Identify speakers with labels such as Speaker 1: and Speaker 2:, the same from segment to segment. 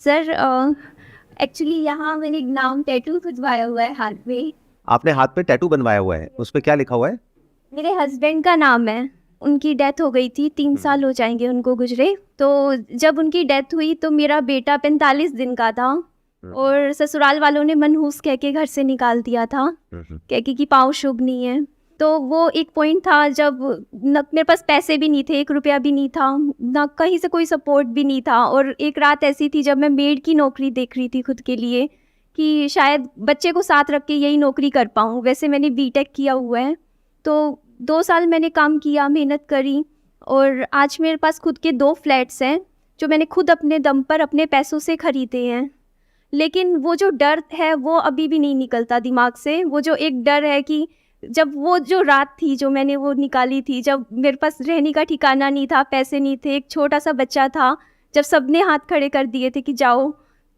Speaker 1: Sir actually यहाँ मैंने एक नाम टैटू खुजवाया हुआ है हाथ में।
Speaker 2: आपने हाथ पे टैटू बनवाया हुआ है, उस पे क्या लिखा हुआ है?
Speaker 1: मेरे हस्बैंड का नाम है। उनकी डेथ हो गई थी, 3 साल हो जाएंगे उनको गुजरे। तो जब उनकी डेथ हुई तो मेरा बेटा 45 दिन का था और ससुराल वालों ने मनहूस कह के घर से निकाल दिया था, कह के कि पाँव शुभ नहीं है। तो वो एक पॉइंट था जब न मेरे पास पैसे भी नहीं थे, 1 रुपया भी नहीं था, ना कहीं से कोई सपोर्ट भी नहीं था। और एक रात ऐसी थी जब मैं मेड की नौकरी देख रही थी खुद के लिए कि शायद बच्चे को साथ रख के यही नौकरी कर पाऊँ। वैसे मैंने बीटेक किया हुआ है, तो 2 साल मैंने काम किया, मेहनत करी और आज मेरे पास खुद के 2 फ्लैट्स हैं जो मैंने खुद अपने दम पर अपने पैसों से ख़रीदे हैं। लेकिन वो जो डर है वो अभी भी नहीं निकलता दिमाग से। वो जो एक डर है कि जब वो जो रात थी जो मैंने वो निकाली थी, जब मेरे पास रहने का ठिकाना नहीं था, पैसे नहीं थे, एक छोटा सा बच्चा था, जब सबने हाथ खड़े कर दिए थे कि जाओ,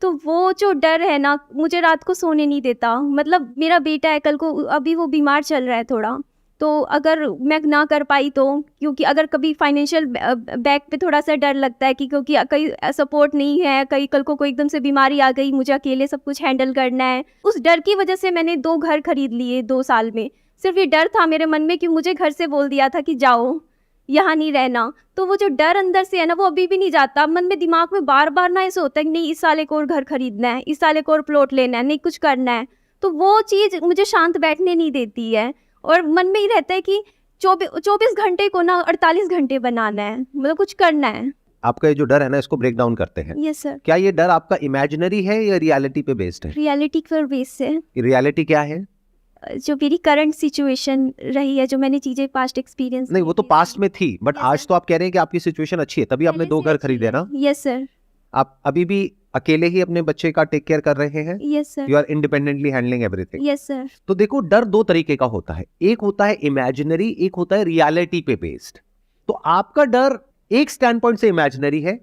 Speaker 1: तो वो जो डर है ना मुझे रात को सोने नहीं देता। मतलब मेरा बेटा है, कल को अभी वो बीमार चल रहा है थोड़ा, तो अगर मैं ना कर पाई तो, क्योंकि अगर कभी फाइनेंशियल बैक पे थोड़ा सा डर लगता है कि क्योंकि कहीं सपोर्ट नहीं है, कहीं कल को कोई एकदम से बीमारी आ गई, मुझे अकेले सब कुछ हैंडल करना है। उस डर की वजह से मैंने 2 घर खरीद लिए 2 साल में। सिर्फ ये डर था मेरे मन में कि मुझे घर से बोल दिया था कि जाओ, यहाँ नहीं रहना। तो वो जो डर अंदर से है ना वो अभी भी नहीं जाता। मन में दिमाग में बार बार ना ऐसे होता है कि नहीं इस साल एक और घर खरीदना है, इस साल एक और प्लॉट लेना है, नहीं कुछ करना है। तो वो चीज़ मुझे शांत बैठने नहीं देती है और मन में ही रहता है कि 24 घंटे को ना 48 घंटे बनाना है, मतलब कुछ करना है।
Speaker 2: आपका ये जो डर है ना, इसको ब्रेक डाउन करते हैं।
Speaker 1: Yes sir.
Speaker 2: क्या ये डर आपका इमेजिनरी है या रियलिटी पे बेस्ड है?
Speaker 1: रियलिटी पर बेस से
Speaker 2: रियलिटी क्या है?
Speaker 1: जो मेरी करंट सिचुएशन रही है, जो मैंने चीज़ें पास्ट एक्सपीरियंस
Speaker 2: नहीं, वो तो पास्ट में थी, बट
Speaker 1: Yes,
Speaker 2: आज
Speaker 1: sir.
Speaker 2: तो आप कह रहे हैं कि आपकी सिचुएशन अच्छी है, तभी आपने 2 घर खरीदे ना।
Speaker 1: Yes sir.
Speaker 2: आप अभी भी अकेले ही अपने बच्चे का टेक केयर कर रहे हैं?
Speaker 1: Yes sir.
Speaker 2: You are independently handling everything?
Speaker 1: Yes sir.
Speaker 2: तो देखो, डर 2 तरीके का होता है, एक होता है इमेजिनरी, एक होता है रियलिटी पे बेस्ड। तो आपका डर एक स्टैंड पॉइंट से इमेजिनरी है,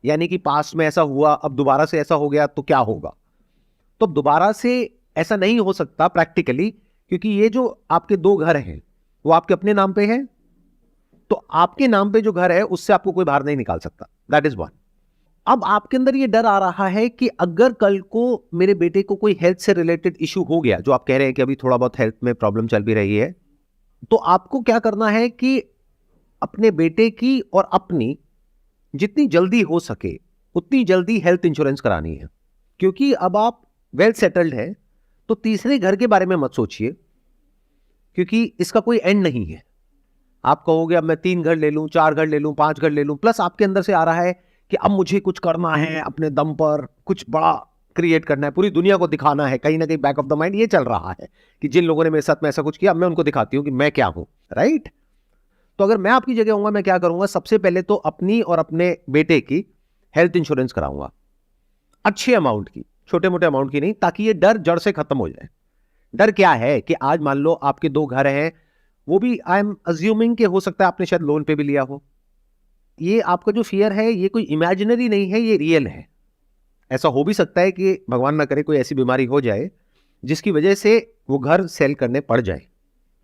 Speaker 2: यानी कि पास्ट में ऐसा हुआ, अब दोबारा से ऐसा हो गया तो क्या होगा। तो दोबारा से ऐसा नहीं हो सकता प्रैक्टिकली, क्योंकि ये जो आपके 2 घर हैं वो आपके अपने नाम पे हैं, तो आपके नाम पे जो घर है उससे आपको कोई बाहर नहीं निकाल सकता। That is one. अब आपके अंदर ये डर आ रहा है कि अगर कल को मेरे बेटे को कोई हेल्थ से रिलेटेड इश्यू हो गया, जो आप कह रहे हैं कि अभी थोड़ा बहुत हेल्थ में प्रॉब्लम चल भी रही है, तो आपको क्या करना है कि अपने बेटे की और अपनी जितनी जल्दी हो सके उतनी जल्दी हेल्थ इंश्योरेंस करानी है। क्योंकि अब आप वेल सेटल्ड हैं, तो तीसरे घर के बारे में मत सोचिए, क्योंकि इसका कोई एंड नहीं है। आप कहोगे अब मैं 3 घर ले लूं, 4 घर ले लूं, 5 घर ले लूं, प्लस आपके अंदर से आ रहा है कि अब मुझे कुछ करना है, अपने दम पर कुछ बड़ा क्रिएट करना है, पूरी दुनिया को दिखाना है। कहीं ना कहीं बैक ऑफ द माइंड ये चल रहा है कि जिन लोगों ने मेरे साथ में ऐसा कुछ किया, अब मैं उनको दिखाती हूं कि मैं क्या हूं। राइट? तो अगर मैं आपकी जगह होऊंगा, मैं क्या करूंगा, सबसे पहले तो अपनी और अपने बेटे की हेल्थ इंश्योरेंस कराऊंगा, अच्छे अमाउंट की, छोटे मोटे अमाउंट की नहीं, ताकि ये डर जड़ से खत्म हो जाए। डर क्या है कि आज मान लो आपके 2 घर हैं, वो भी आई एम अज्यूमिंग कि हो सकता है आपने शायद लोन पे भी लिया हो। ये आपका जो फियर है ये कोई इमेजिनरी नहीं है, ये रियल है। ऐसा हो भी सकता है कि भगवान ना करे कोई ऐसी बीमारी हो जाए जिसकी वजह से वो घर सेल करने पड़ जाए।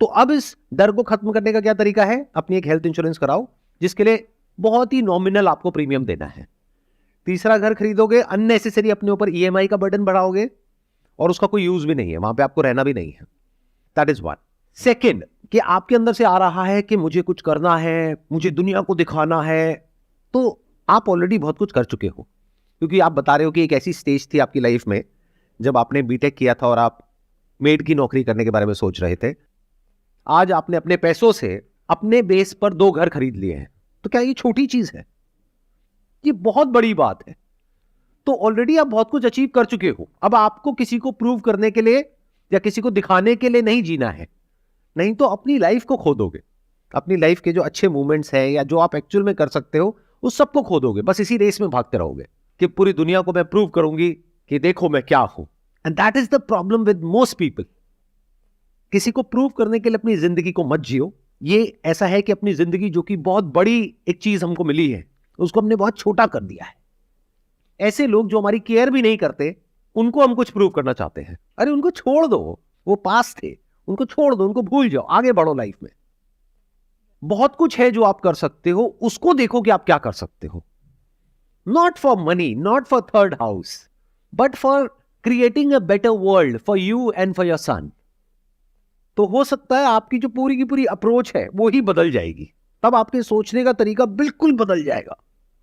Speaker 2: तो अब इस डर को खत्म करने का क्या तरीका है? अपनी एक हेल्थ इंश्योरेंस कराओ, जिसके लिए बहुत ही नॉमिनल आपको प्रीमियम देना है। तीसरा घर खरीदोगे, अननेसेसरी अपने ऊपर ईएमआई का बर्डन बढ़ाओगे और उसका कोई यूज भी नहीं है, वहां पे आपको रहना भी नहीं है। That is one. सेकेंड, कि आपके अंदर से आ रहा है कि मुझे कुछ करना है, मुझे दुनिया को दिखाना है, तो आप ऑलरेडी बहुत कुछ कर चुके हो, क्योंकि आप बता रहे हो कि एक ऐसी स्टेज थी आपकी लाइफ में जब आपने बीटेक किया था और आप मेड की नौकरी करने के बारे में सोच रहे थे। आज आपने अपने पैसों से अपने बेस पर 2 घर खरीद लिए हैं। तो क्या ये छोटी चीज है? ये बहुत बड़ी बात है। तो ऑलरेडी आप बहुत कुछ अचीव कर चुके हो। अब आपको किसी को प्रूव करने के लिए या किसी को दिखाने के लिए नहीं जीना है, नहीं तो अपनी लाइफ को खो दोगे। अपनी लाइफ के जो अच्छे मोमेंट्स हैं या जो आप एक्चुअल में कर सकते हो, उस सबको खो दोगे। बस इसी रेस में भागते रहोगे कि पूरी दुनिया को मैं प्रूव करूंगी कि देखो मैं क्या हूं। And that is the problem with most people. किसी को प्रूव करने के लिए अपनी जिंदगी को मत जियो। ये ऐसा है कि अपनी जिंदगी, जो कि बहुत बड़ी एक चीज हमको मिली है, उसको हमने बहुत छोटा कर दिया है। ऐसे लोग जो हमारी केयर भी नहीं करते, उनको हम कुछ प्रूव करना चाहते हैं। अरे उनको छोड़ दो, वो पास थे, उनको छोड़ दो, उनको भूल जाओ, आगे बढ़ो लाइफ में। बहुत कुछ है जो आप कर सकते हो, उसको देखो कि आप क्या कर सकते हो। not for money, not for third house, but for creating a better world for you and for your son. तो हो सकता है आपकी जो पूरी की पूरी अप्रोच है वो ही बदल जाएगी, तब आपके सोचने का तरीका बिल्कुल बदल जाएगा.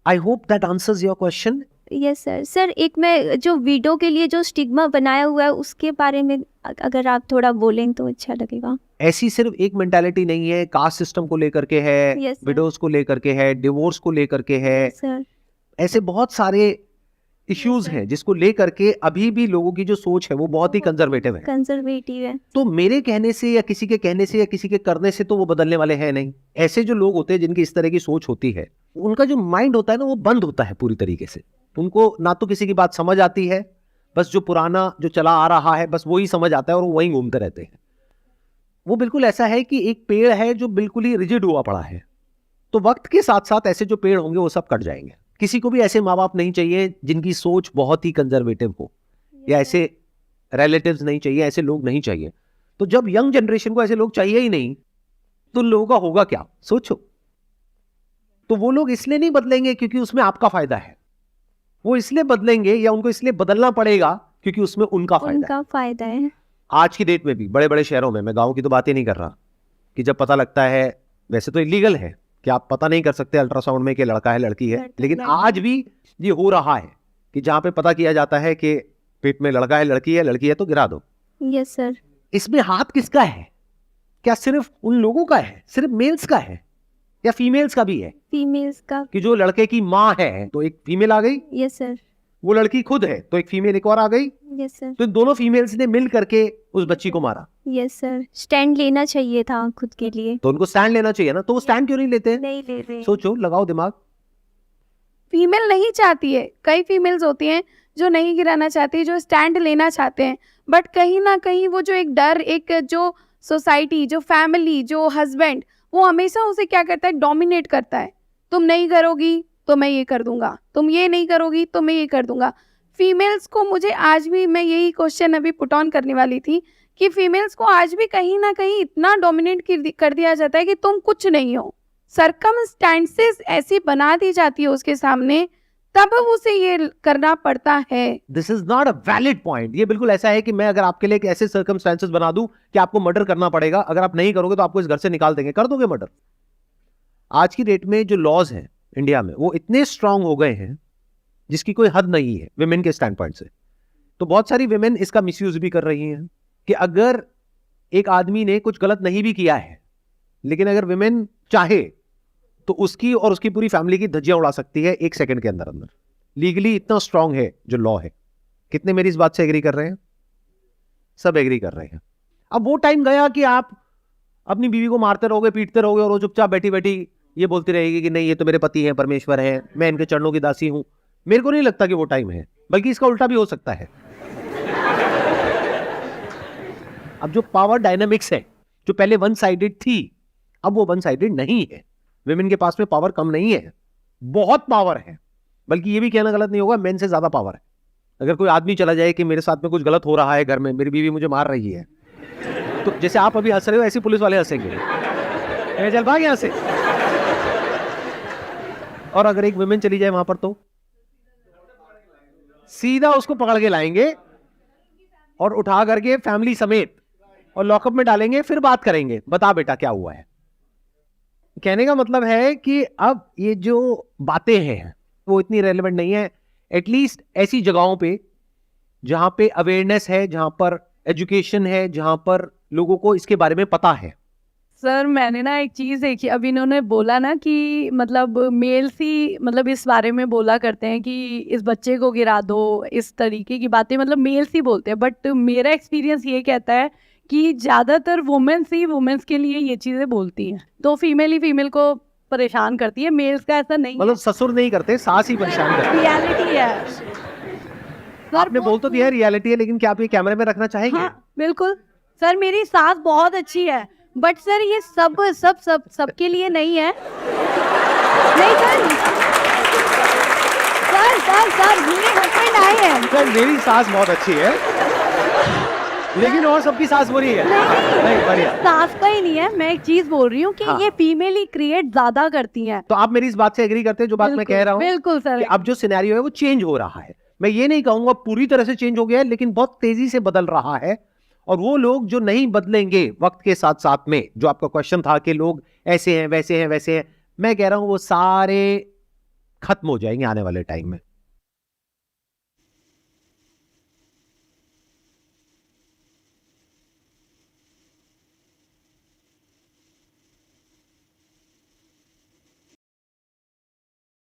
Speaker 2: I hope that answers your question.
Speaker 1: Yes sir. Sir एक मैं जो वीडो के लिए जो स्टिग्मा बनाया हुआ है उसके बारे में अगर आप थोड़ा बोलें तो अच्छा लगेगा.
Speaker 2: ऐसी सिर्फ एक मेंटालिटी नहीं है, कास्ट सिस्टम को लेकर के है,
Speaker 1: Yes, sir.
Speaker 2: विडोज को लेकर के है, डिवोर्स को लेकर के है,
Speaker 1: सर.
Speaker 2: ऐसे बहुत सारे इश्यूज हैं जिसको लेकर के अभी भी लोगों की जो सोच है वो बहुत ही कंजर्वेटिव है.
Speaker 1: कंजर्वेटिव है.
Speaker 2: तो मेरे कहने से या किसी के कहने से या किसी के करने से तो वो बदलने वाले हैं नहीं. ऐसे जो लोग होते हैं जिनकी इस तरह की सोच होती है, उनका जो माइंड होता है ना वो बंद होता है पूरी तरीके से. उनको ना तो किसी की बात समझ आती है, बस जो पुराना जो चला आ रहा है बस वही समझ आता है और वो वहीं घूमते रहते हैं. वो बिल्कुल ऐसा है कि एक पेड़ है जो बिल्कुल ही रिजिड हुआ पड़ा है, तो वक्त के साथ साथ ऐसे जो पेड़ होंगे वो सब कट जाएंगे. किसी को भी ऐसे माँ बाप नहीं चाहिए जिनकी सोच बहुत ही कंजर्वेटिव हो, या ऐसे रिलेटिव्स नहीं चाहिए, ऐसे लोग नहीं चाहिए. तो जब यंग जनरेशन को ऐसे लोग चाहिए ही नहीं तो उन लोगों का होगा क्या, सोचो. तो वो लोग इसलिए नहीं बदलेंगे क्योंकि उसमें आपका फायदा है, वो इसलिए बदलेंगे या उनको इसलिए बदलना पड़ेगा क्योंकि उसमें उनका
Speaker 1: फायदा है.
Speaker 2: आज की डेट में भी बड़े बड़े शहरों में, मैं गांव की तो बात ही नहीं कर रहा, कि जब पता लगता है, वैसे तो इलीगल है कि आप पता नहीं कर सकते अल्ट्रासाउंड में कि लड़का है लड़की है, लेकिन आज भी ये हो रहा है कि जहां पे पता किया जाता है कि पेट में लड़का है लड़की है तो गिरा दो.
Speaker 1: Yes sir.
Speaker 2: इसमें हाथ किसका है? क्या सिर्फ उन लोगों का है, सिर्फ मेल्स का है, या फीमेल्स का भी है?
Speaker 1: फीमेल्स का.
Speaker 2: कि जो लड़के की माँ है तो एक फीमेल आ गई,
Speaker 1: यस सर.
Speaker 2: वो लड़की खुद है तो एक फीमेल एक और आ गई,
Speaker 1: यस सर.
Speaker 2: तो इन दोनों फीमेल्स ने मिल करके उस बच्ची को मारा.
Speaker 1: Yes sir. स्टैंड लेना चाहिए था खुद के लिए.
Speaker 2: तो उनको स्टैंड लेना चाहिए ना, तो वो स्टैंड क्यों नहीं लेते?
Speaker 1: नहीं ले रहे.
Speaker 2: सोचो, लगाओ दिमाग.
Speaker 3: फीमेल नहीं चाहती है, कई फीमेल्स होती हैं जो नहीं गिराना चाहती, जो स्टैंड लेना चाहते हैं, बट कहीं ना कहीं वो जो एक डर, एक जो सोसाइटी, जो फैमिली, जो हस्बैंड, वो हमेशा उसे क्या करता है, डोमिनेट करता है. तुम नहीं करोगी तो मैं ये कर दूंगा, तुम ये नहीं करोगी तो मैं ये कर दूंगा. फीमेल्स को, मुझे आज भी, मैं यही क्वेश्चन अभी पुट ऑन करने वाली थी कि फीमेल्स को आज भी कहीं ना कहीं इतना डोमिनेट कर दिया जाता है कि तुम कुछ नहीं हो. सर्कमस्टेंसेस ऐसी बना दी जाती है उसके सामने, तब उसे ये करना पड़ता है.
Speaker 2: This is not a valid point. ये बिल्कुल ऐसा है कि मैं अगर आपके लिए एक ऐसे सर्कमस्टेंसेस बना दूं कि आपको मर्डर करना पड़ेगा, अगर आप नहीं करोगे तो आपको इस घर से निकाल देंगे, कर दोगे मर्डर. आज की डेट में जो लॉज हैं इंडिया में वो इतने स्ट्रांग हो गए हैं जिसकी कोई हद नहीं है विमेन के स्टैंड पॉइंट से. तो बहुत सारी विमेन इसका मिसयूज भी कर रही हैं कि अगर एक आदमी ने कुछ गलत नहीं भी किया है, लेकिन अगर विमेन चाहे तो उसकी और उसकी पूरी फैमिली की धज्जियां उड़ा सकती है एक सेकंड के अंदर अंदर. लीगली इतना स्ट्रांग है जो लॉ है. कितने मेरी इस बात से एग्री कर रहे हैं? सब एग्री कर रहे हैं. अब वो टाइम गया कि आप अपनी बीवी को मारते रहोगे, पीटते रहोगे और वो चुपचाप बैठी बैठी ये बोलती रहेगी कि नहीं, ये तो मेरे पति हैं, परमेश्वर है, मैं इनके चरणों की दासी हूं. मेरे को नहीं लगता कि वो टाइम है, बल्कि इसका उल्टा भी हो सकता है. अब जो पावर डायनामिक्स है जो पहले वन साइडेड थी, अब वो वन साइडेड नहीं है. विमेन के पास में पावर कम नहीं है, बहुत पावर है. बल्कि ये भी कहना गलत नहीं होगा, मेन से ज्यादा पावर है. अगर कोई आदमी चला जाए कि मेरे साथ में कुछ गलत हो रहा है घर में, मेरी बीवी मुझे मार रही है, तो जैसे आप अभी हंस रहे हो ऐसे पुलिस वाले हंसेंगे, चल भाग यहां से. और अगर एक विमेन चली जाए वहां पर तो सीधा उसको पकड़ के लाएंगे और उठा करके फैमिली समेत और लॉकअप में डालेंगे, फिर बात करेंगे, बता बेटा क्या हुआ है. कहने का मतलब है कि अब ये जो बातें हैं वो इतनी रेलेवेंट नहीं है. एटलीस्ट ऐसी जगहों पे जहां पे अवेयरनेस है, जहां पर एजुकेशन है, जहां पर लोगों को इसके बारे में पता है.
Speaker 3: सर मैंने ना एक चीज़ देखी, अभी इन्होंने बोला ना कि मतलब मेल्स ही मतलब इस बारे में बोला करते हैं कि इस बच्चे को गिरा दो, इस तरीके की बातें मतलब मेल्स ही बोलते हैं. बट मेरा एक्सपीरियंस ये कहता है कि ज़्यादातर वुमेन्स ही वुमेन्स के लिए ये चीज़ें बोलती हैं, तो फीमेल ही फीमेल को परेशान करती है. मेल्स का ऐसा नहीं,
Speaker 2: मतलब ससुर नहीं करते, सास ही परेशान करते.
Speaker 3: रियलिटी है.
Speaker 2: आपने बोल तो दिया रियलिटी है, लेकिन क्या आप ये कैमरे में रखना चाहेंगे?
Speaker 3: हाँ बिल्कुल सर, मेरी सास बहुत अच्छी है, बट सर ये सबके लिए नहीं है. नहीं सर मेरे हस्बैंड आए हैं.
Speaker 2: सर मेरी सास बहुत अच्छी है, लेकिन और सबकी सास बुरी है। नहीं, बढ़िया।
Speaker 4: सास का ही नहीं है, मैं एक चीज बोल रही हूँ कि
Speaker 2: हाँ।
Speaker 4: ये फीमेल ही क्रिएट ज्यादा करती हैं।
Speaker 2: तो आप मेरी इस बात से एग्री करते हैं जो बात मैं कह रहा हूँ
Speaker 4: बिल्कुल सर।
Speaker 2: कि अब जो सिनेरियो है वो चेंज हो रहा है। मैं ये नहीं कहूंगा पूरी तरह से चेंज हो गया है, लेकिन बहुत तेजी से बदल रहा है। और वो लोग जो नहीं बदलेंगे वक्त के साथ साथ में, जो आपका क्वेश्चन था कि लोग ऐसे हैं वैसे हैं वैसे हैं, मैं कह रहा हूं वो सारे खत्म हो जाएंगे आने वाले टाइम में।